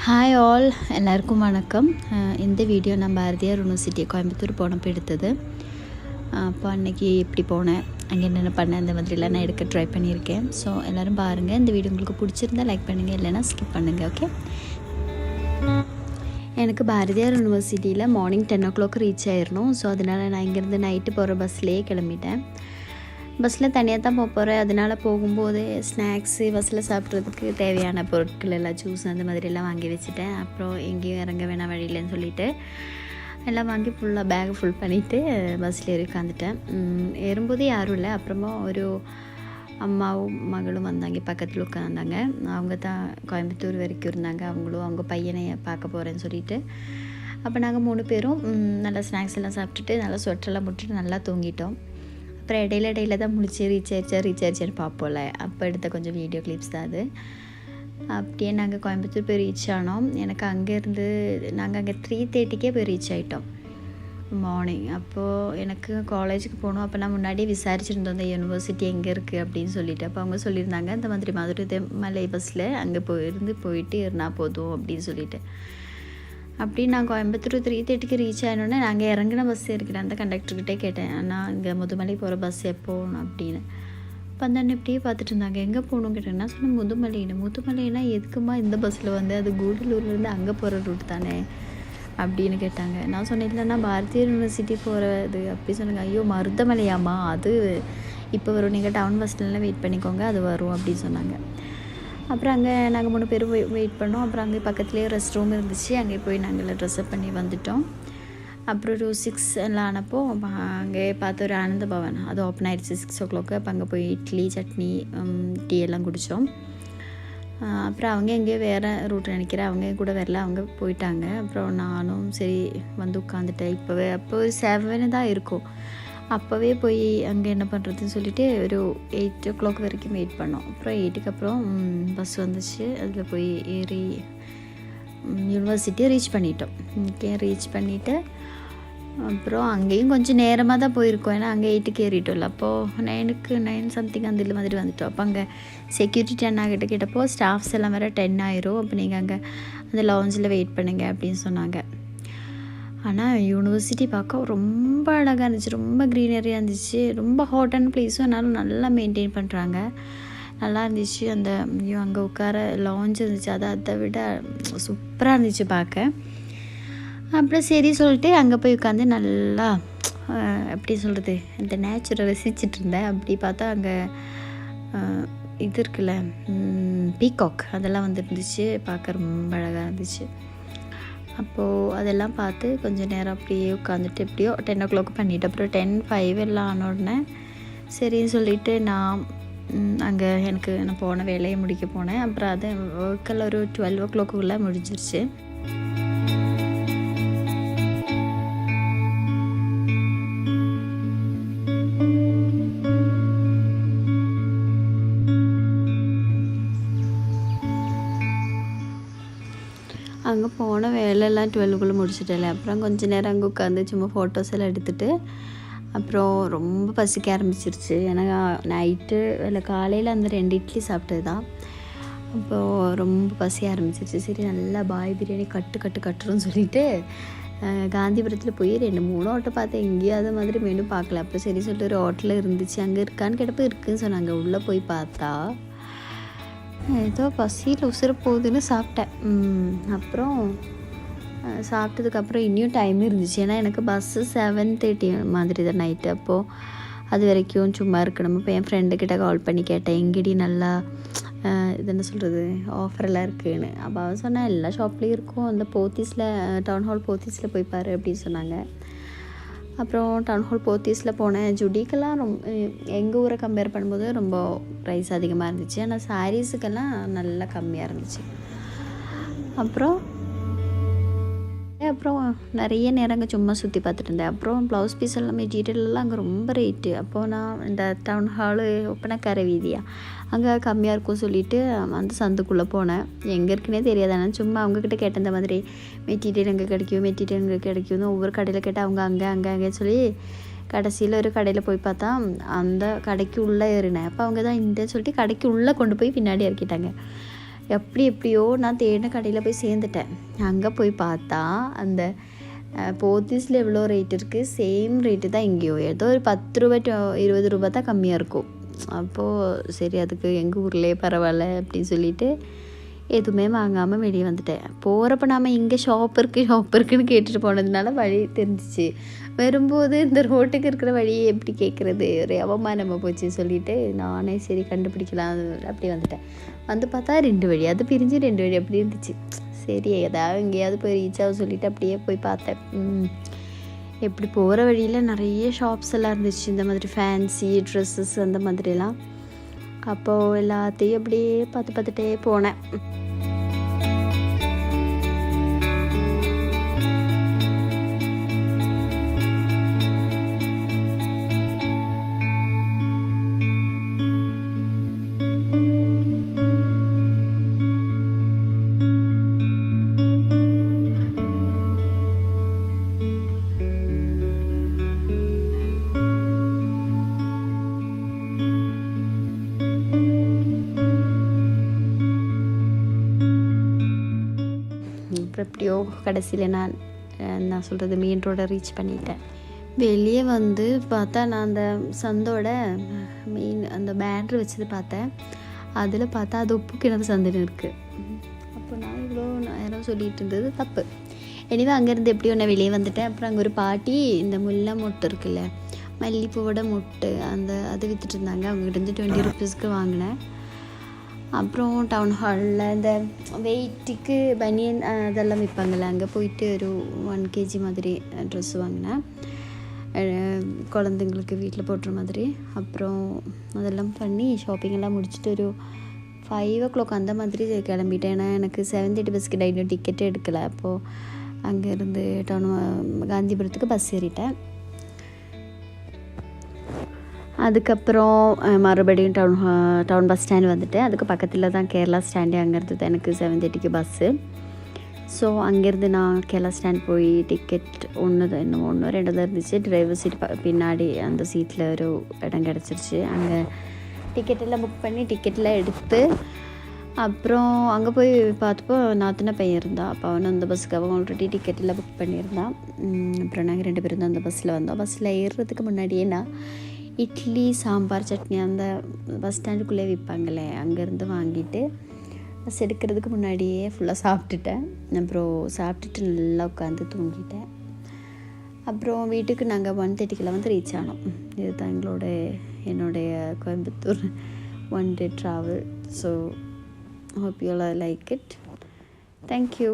Hi all, எல்லாருக்கும் வணக்கம். இந்த வீடியோ நான் பாரதியார் யூனிவர்சிட்டி கோயம்புத்தூர் போனப்போ எடுத்தது. அப்போ அன்றைக்கி எப்படி போனேன், அங்கே என்னென்ன பண்ணேன், அந்த மாதிரிலாம் நான் எடுக்க ட்ரை பண்ணியிருக்கேன். ஸோ எல்லோரும் பாருங்கள். இந்த வீடியோ உங்களுக்கு பிடிச்சிருந்தா லைக் பண்ணுங்கள், இல்லைனா ஸ்கிப் பண்ணுங்கள். ஓகே, எனக்கு பாரதியார் யூனிவர்சிட்டியில் மார்னிங் 10 o'clock ரீச் ஆயிடணும். ஸோ அதனால் நான் இங்கேருந்து நைட்டு போகிற பஸ்லேயே கிளம்பிட்டேன். பஸ்ஸில் தனியாக தான் போகிறேன். அதனால் போகும்போது ஸ்நாக்ஸு பஸ்ஸில் சாப்பிட்றதுக்கு தேவையான பொருட்கள் எல்லாம் ஜூஸ் அந்த மாதிரிலாம் வாங்கி வச்சுட்டேன். அப்புறம் எங்கேயும் இறங்க வேணாம் வழியிலன்னு சொல்லிவிட்டு எல்லாம் வாங்கி ஃபுல்லாக பேக் ஃபுல் பண்ணிவிட்டு பஸ்ஸில் ஏறி உட்காந்துட்டேன். ஏறும்போது யாரும் இல்லை. அப்புறமா ஒரு அம்மாவும் மகளும் வந்தாங்க, பக்கத்தில் உட்காந்தாங்க. அவங்க தான் கோயம்புத்தூர் வரைக்கும் இருந்தாங்க. அவங்களும் அவங்க பையனை பார்க்க போகிறேன்னு சொல்லிவிட்டு அப்போ நாங்கள் 3 பேரும் நல்லா ஸ்நாக்ஸ் எல்லாம் சாப்பிட்டுட்டு நல்லா ஸ்வெட்டரெல்லாம் போட்டுட்டு நல்லா தூங்கிட்டோம். அப்புறம் இடையில தான் முடிச்சு ரீச் ஆயிடுச்சான்னு பார்ப்போம்ல, அப்போ எடுத்த கொஞ்சம் வீடியோ கிளிப்ஸ் தான் அது. அப்படியே நாங்கள் கோயம்புத்தூர் போய் ரீச் ஆனோம். எனக்கு அங்கேருந்து நாங்கள் அங்கே 3:30க்கே போய் ரீச் ஆகிட்டோம் மார்னிங். அப்போது எனக்கு காலேஜுக்கு போகணும். அப்போ நான் முன்னாடியே விசாரிச்சுருந்தோம் இந்த யூனிவர்சிட்டி எங்கே இருக்குது அப்படின்னு சொல்லிட்டு. அப்போ அவங்க சொல்லியிருந்தாங்க இந்த மாதிரி மதுரை மலை பஸ்ஸில் அங்கே போயிட்டு ஏறினா போதும் அப்படின்னு சொல்லிட்டு. அப்படி நான் கோயம்புத்தூர் 3:30க்கு ரீச் ஆகினோன்னே நாங்கள் இறங்கின பஸ் இருக்கிறேன். அந்த கண்டக்டர்கிட்டே கேட்டேன், ஆனால் இங்கே முதுமலை போகிற பஸ் எப்போ போகணும் அப்படின்னு. இப்போ அந்த இப்படியே பார்த்துட்டு இருந்தாங்க. எங்கே போகணும் கேட்டேன். நான் சொன்னேன் முதுமலைனா எதுக்குமா இந்த பஸ்ஸில் வந்து, அது கூடலூர்லேருந்து அங்கே போகிற ரூட் தானே அப்படின்னு கேட்டாங்க. நான் சொன்னேன் இல்லைன்னா பாரதியார் யூனிவர்சிட்டி போகிறது அப்படி சொன்னாங்க. ஐயோ மருதமலையாம்மா, அது இப்போ வரும், நீங்கள் டவுன் பஸ்லலாம் வெயிட் பண்ணிக்கோங்க, அது வரும் அப்படின்னு சொன்னாங்க. அப்புறம் அங்கே நாங்கள் 3 பேரும் வெயிட் பண்ணோம். அப்புறம் அங்கே பக்கத்துலேயே ரெஸ்ட் ரூம் இருந்துச்சு, அங்கே போய் நாங்கள் ட்ரெஸ்அப் பண்ணி வந்துட்டோம். அப்புறம் ஒரு 6 எல்லாம் ஆனப்போ அங்கே பார்த்து ஒரு ஆனந்த பவன் அது ஓப்பன் ஆகிடுச்சு 6 o'clock. அப்போ அங்கே போய் இட்லி சட்னி டீ எல்லாம் குடித்தோம். அப்புறம் அவங்க எங்கேயோ வேறு ரூட் நினைக்கிறேன், அவங்க கூட வரல, அவங்க போயிட்டாங்க. அப்புறம் நானும் சரி வந்து உட்காந்துட்டேன். அப்போ ஒரு 7 தான் இருக்கும். அப்போவே போய் அங்கே என்ன பண்ணுறதுன்னு சொல்லிவிட்டு ஒரு 8 o'clock வரைக்கும் வெயிட் பண்ணோம். அப்புறம் 8க்கு அப்புறம் பஸ் வந்துச்சு. அதில் போய் ஏறி யூனிவர்சிட்டியை ரீச் பண்ணிட்டோம். ரீச் பண்ணிவிட்டு அப்புறம் அங்கேயும் கொஞ்சம் நேரமாக தான் போயிருக்கோம். ஏன்னா அங்கே 8க்கு ஏறிட்டோம்ல. அப்போது 9 சம்திங் அந்த இது மாதிரி வந்துட்டோம். அப்போ அங்கே செக்யூரிட்டி அண்ணாக்கிட்ட கேட்டப்போ ஸ்டாஃப்ஸ் எல்லாம் வேறு 10 ஆயிரும், அப்போ நீங்கள் அங்கே அந்த லாஞ்சில் வெயிட் பண்ணுங்கள் அப்படின்னு சொன்னாங்க. ஆனால் யூனிவர்சிட்டி பார்க்க ரொம்ப அழகாக இருந்துச்சு, ரொம்ப க்ரீனரியாக இருந்துச்சு, ரொம்ப ஹாட்டான ப்ளேஸும் ஆனாலும் நல்லா மெயின்டைன் பண்ணுறாங்க, நல்லா இருந்துச்சு. அந்த அங்கே உட்கார லாஞ்ச் இருந்துச்சு, அதை விட சூப்பராக இருந்துச்சு பார்க்க. அப்புறம் சரி சொல்லிட்டு அங்கே போய் உட்காந்து நல்லா எப்படி சொல்கிறது, இந்த நேச்சுரை ரசிச்சுட்டு இருந்தேன். அப்படி பார்த்தா அங்கே இது இருக்குல்ல பீகாக், அதெல்லாம் வந்து இருந்துச்சு, பார்க்க ரொம்ப அழகாக இருந்துச்சு. அப்போது அதெல்லாம் பார்த்து கொஞ்சம் நேரம் அப்படியே உட்காந்துட்டு எப்படியோ 10 o'clock பண்ணிவிட்டு அப்புறம் 10:05 எல்லாம் ஆன உடனே சரின்னு சொல்லிவிட்டு நான் அங்கே நான் போன வேலையை முடிக்க போனேன். அப்புறம் அது ஒர்க்கெல்லாம் ஒரு 12 o'clock முடிஞ்சிருச்சு. அங்கே போன வேலையெல்லாம் 12 முடிச்சுட்டேன். அப்புறம் கொஞ்சம் நேரம் அங்கே உட்காந்து சும்மா ஃபோட்டோஸ் எல்லாம் எடுத்துகிட்டு அப்புறம் ரொம்ப பசிக்க ஆரம்பிச்சிருச்சு. ஏன்னா நைட்டு இல்லை காலையில் அந்த 2 இட்லி சாப்பிட்டது தான். அப்போது ரொம்ப பசிய ஆரம்பிச்சிருச்சு. சரி நல்லா பாய் பிரியாணி கட்டுறோன்னு சொல்லிவிட்டு காந்திபுரத்தில் போய் 2-3 ஹோட்டல் பார்த்தேன். எங்கேயும் அது மாதிரி மெனு பார்க்கல. அப்புறம் சரி சொல்லிட்டு ஒரு ஹோட்டலில் இருந்துச்சு, அங்கே இருக்கான்னு கேட்டப்போ இருக்குதுன்னு சொன்னாங்க. உள்ளே போய் பார்த்தா ஏதோ பசியில் உசுர போகுதுன்னு சாப்பிட்டேன். அப்புறம் சாப்பிட்டதுக்கப்புறம் இன்னும் டைம் இருந்துச்சு. ஏன்னா எனக்கு பஸ்ஸு 7:30 மாதிரி தான் நைட்டு. அப்போது அது வரைக்கும் சும்மா இருக்கணும். இப்போ என் ஃப்ரெண்டுக்கிட்ட கால் பண்ணி கேட்டேன், எங்கடி நல்லா இது என்ன சொல்கிறது ஆஃபரெல்லாம் இருக்குதுன்னு. அப்போ அவன் சொன்னேன் எல்லா ஷாப்லேயும் இருக்கும், அந்த போத்தீஸில் டவுன் ஹால் போத்தீஸில் போய் பாரு அப்படின்னு சொன்னாங்க. அப்புறம் டவுன் ஹால் போத்தீஸில் போனேன். ஜுடிக்கெல்லாம் எங்கள் ஊரை கம்பேர் பண்ணும்போது ரொம்ப ப்ரைஸ் அதிகமாக இருந்துச்சு. ஆனால் சாரீஸுக்கெல்லாம் நல்லா கம்மியாக இருந்துச்சு. அப்புறம் நிறைய நேரம் அங்கே சும்மா சுற்றி பார்த்துட்டு இருந்தேன். அப்புறம் ப்ளவுஸ் பீஸ் எல்லாம் மெட்டீரியல்லாம் அங்கே ரொம்ப ரேட்டு. அப்போது நான் இந்த டவுன் ஹாலு ஒப்பனக்கார வீதியா அங்கே கம்மியாக இருக்கும் சொல்லிவிட்டு அந்த சந்துக்குள்ளே போனேன். எங்கே இருக்குன்னே தெரியாது. ஆனால் சும்மா அவங்கக்கிட்ட கேட்டேன், இந்த மாதிரி மெட்டீரியல் எங்கே கிடைக்கும்னு ஒவ்வொரு கடையில் கேட்டால் அவங்க அங்கே சொல்லி கடைசியில் ஒரு கடையில் போய் பார்த்தா அந்த கடைக்கு உள்ளே ஏறினேன். அப்போ அவங்க தான் இந்த சொல்லிட்டு கடைக்கு உள்ளே கொண்டு போய் பின்னாடி இறக்கிட்டாங்க. எப்படியோ நான் தேடின கடையில் போய் சேர்ந்துட்டேன். அங்கே போய் பார்த்தா அந்த போத்தீஸில் எவ்வளோ ரேட் இருக்குது, சேம் ரேட்டு தான் இங்கேயோ. ஏதோ ஒரு 10 ரூபா 20 ரூபா தான் கம்மியாக இருக்கும். அப்போது சரி அதுக்கு எங்கள் ஊர்லேயே பரவாயில்ல அப்படின்னு சொல்லிட்டு எதுவுமே வாங்காமல் வெளியே வந்துட்டேன். போகிறப்ப நாம் இங்கே ஷாப் இருக்குன்னு கேட்டுட்டு போனதுனால வழி தெரிஞ்சிச்சு. வரும்போது இந்த ரோட்டுக்கு இருக்கிற வழியை எப்படி கேட்குறது, ஒரு அவமானமாக போச்சு சொல்லிவிட்டு நானே சரி கண்டுபிடிக்கலாம் அப்படி வந்துட்டேன். வந்து பார்த்தா 2 வழி, அது பிரிஞ்சு 2 வழி அப்படி இருந்துச்சு. சரி ஏதாவது எங்கேயாவது போய் ரீச் ஆகும் சொல்லிவிட்டு அப்படியே போய் பார்த்தேன். எப்படி போகிற வழியில் நிறைய ஷாப்ஸ் எல்லாம் இருந்துச்சு, இந்த மாதிரி ஃபேன்சி ட்ரெஸ்ஸஸ் அந்த மாதிரிலாம். அப்போது எல்லாத்தையும் அப்படியே பார்த்துட்டே போனேன். அப்புறம் எப்படியோ கடைசியில் நான் சொல்கிறது மெயின் ரோடை ரீச் பண்ணிட்டேன். வெளியே வந்து பார்த்தா நான் அந்த சந்தோட மெயின் அந்த பேனர் வச்சது பார்த்தேன். அதில் பார்த்தா அது உப்பு கிணறு சந்துன்னு இருக்குது. அப்போ நான் இவ்வளோ நேரம் சொல்லிகிட்டு இருந்தது தப்பு. எனவே அங்கேருந்து எப்படியோ நான் வெளியே வந்துட்டேன். அப்புறம் அங்கே ஒரு பாட்டி இந்த முல்லை மொட்டு இருக்குல்ல, மல்லிப்பூவோட மொட்டு அது விற்றுட்டு இருந்தாங்க. அவங்ககிட்ட 20 ரூபீஸ்க்கு வாங்கினேன். அப்புறம் டவுன் ஹாலில் இந்த வெயிட்டுக்கு பனியன் அதெல்லாம் விற்பாங்கள்ல, அங்கே போயிட்டு ஒரு 1 kg மாதிரி ட்ரெஸ் வாங்கினேன், குழந்தைங்களுக்கு வீட்டில் போட்டுற மாதிரி. அப்புறம் அதெல்லாம் பண்ணி ஷாப்பிங்கெல்லாம் முடிச்சுட்டு ஒரு 5 o'clock அந்த மாதிரி கிளம்பிட்டேன். ஏன்னா எனக்கு 7:30 பஸ்க்கு டைனியும் டிக்கெட்டே எடுக்கலை. அப்போது அங்கேருந்து காந்திபுரத்துக்கு பஸ் ஏறிட்டேன். அதுக்கப்புறம் மறுபடியும் டவுன் பஸ் ஸ்டாண்ட் வந்துட்டேன். அதுக்கு பக்கத்தில் தான் கேரளா ஸ்டாண்டு. அங்கே இருந்தது எனக்கு 7:30க்கு பஸ்ஸு. ஸோ அங்கேருந்து நான் கேரளா ஸ்டாண்ட் போய் டிக்கெட் ஒன்று தான் 2 தான் இருந்துச்சு. டிரைவர் சீட் பின்னாடி அந்த சீட்டில் ஒரு இடம் கிடச்சிருச்சு. அங்கே டிக்கெட்டெல்லாம் புக் பண்ணி டிக்கெட்டெல்லாம் எடுத்து அப்புறம் அங்கே போய் பார்த்தப்போ நாத்தின பையன் இருந்தான். அப்போ அவன் அந்த பஸ்ஸுக்கு அவன் ஆல்ரெடி டிக்கெட்டெல்லாம் புக் பண்ணியிருந்தான். அப்புறம் நாங்கள் 2 பேரும் தான் அந்த பஸ்ஸில் வந்தோம். பஸ்ஸில் ஏறுறதுக்கு முன்னாடியே நான் இட்லி சாம்பார் சட்னி அந்த பஸ் ஸ்டாண்டுக்குள்ளே விற்பாங்களே அங்கேருந்து வாங்கிட்டு பஸ் எடுக்கிறதுக்கு முன்னாடியே ஃபுல்லாக சாப்பிட்டுட்டேன். அப்புறம் சாப்பிட்டுட்டு நல்லா உட்காந்து தூங்கிட்டேன். அப்புறம் வீட்டுக்கு நாங்கள் 1:30க்கெல்லாம் வந்து ரீச் ஆனோம். இதுதான் என்னுடைய Coimbatore 1 day travel. So hope you all like it. Thank you.